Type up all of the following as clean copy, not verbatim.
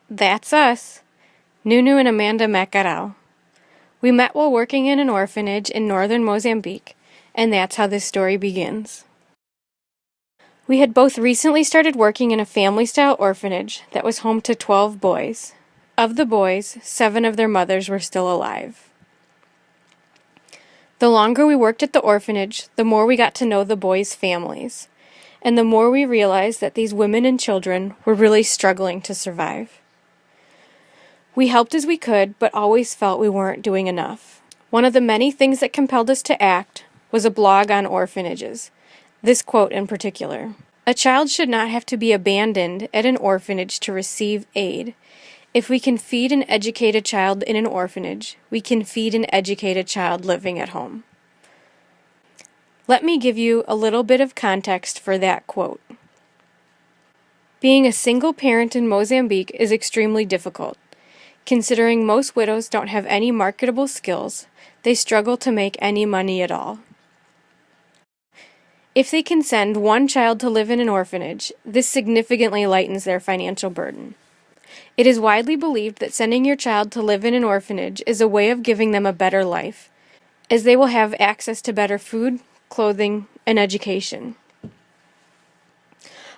That's us, Nunu and Amanda Macarao. We met while working in an orphanage in northern Mozambique, and that's how this story begins. We had both recently started working in a family-style orphanage that was home to 12 boys. Of the boys, 7 of their mothers were still alive. The longer we worked at the orphanage, the more we got to know the boys' families, and the more we realized that these women and children were really struggling to survive. We helped as we could, but always felt we weren't doing enough. One of the many things that compelled us to act was a blog on orphanages. This quote in particular: "A child should not have to be abandoned at an orphanage to receive aid. If we can feed and educate a child in an orphanage, we can feed and educate a child living at home." Let me give you a little bit of context for that quote. Being a single parent in Mozambique is extremely difficult. Considering most widows don't have any marketable skills, they struggle to make any money at all. If they can send one child to live in an orphanage, this significantly lightens their financial burden. It is widely believed that sending your child to live in an orphanage is a way of giving them a better life, as they will have access to better food, clothing, and education.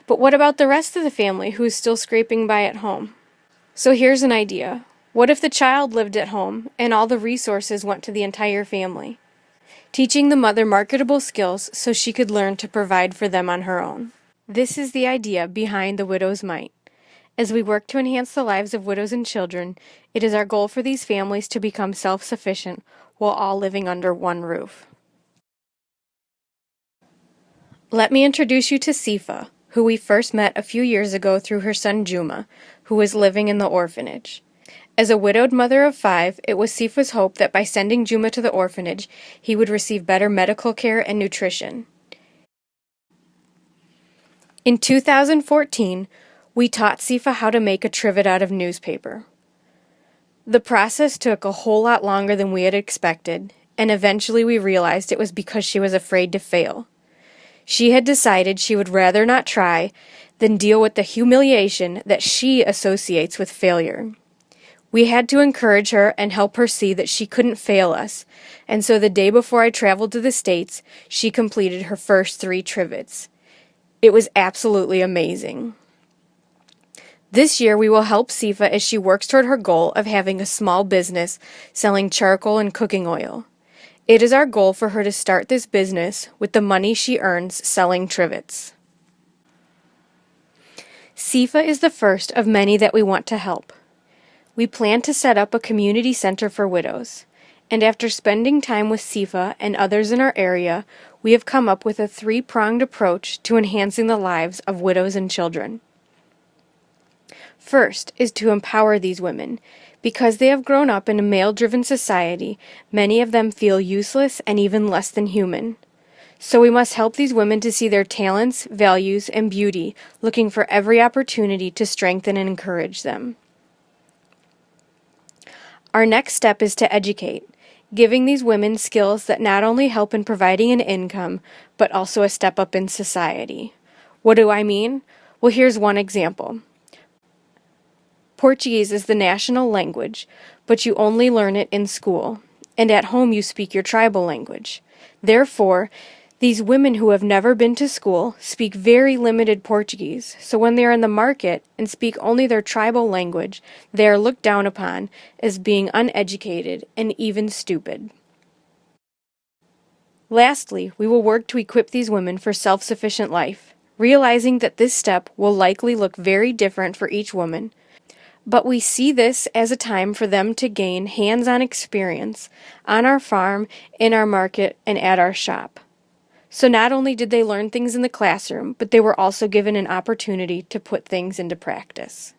But what about the rest of the family who is still scraping by at home? So here's an idea. What if the child lived at home and all the resources went to the entire family? Teaching the mother marketable skills so she could learn to provide for them on her own. This is the idea behind the Widow's Mite. As we work to enhance the lives of widows and children, it is our goal for these families to become self-sufficient while all living under one roof. Let me introduce you to Sifa, who we first met a few years ago through her son Juma, who was living in the orphanage. As a widowed mother of 5, it was Sifa's hope that by sending Juma to the orphanage, he would receive better medical care and nutrition. In 2014, we taught Sifa how to make a trivet out of newspaper. The process took a whole lot longer than we had expected, and eventually we realized it was because she was afraid to fail. She had decided she would rather not try than deal with the humiliation that she associates with failure. We had to encourage her and help her see that she couldn't fail us, and so the day before I traveled to the States, she completed her first 3 trivets. It was absolutely amazing. This year we will help Sifa as she works toward her goal of having a small business selling charcoal and cooking oil. It is our goal for her to start this business with the money she earns selling trivets. Sifa is the first of many that we want to help. We plan to set up a community center for widows, and after spending time with Sifa and others in our area, we have come up with a 3-pronged approach to enhancing the lives of widows and children. First is to empower these women. Because they have grown up in a male-driven society, many of them feel useless and even less than human. So we must help these women to see their talents, values, and beauty, looking for every opportunity to strengthen and encourage them. Our next step is to educate, giving these women skills that not only help in providing an income, but also a step up in society. What do I mean? Well, here's one example. Portuguese is the national language, but you only learn it in school, and at home you speak your tribal language. Therefore, these women who have never been to school speak very limited Portuguese, so when they are in the market and speak only their tribal language, they are looked down upon as being uneducated and even stupid. Lastly, we will work to equip these women for self-sufficient life, realizing that this step will likely look very different for each woman, but we see this as a time for them to gain hands-on experience on our farm, in our market, and at our shop. So not only did they learn things in the classroom, but they were also given an opportunity to put things into practice.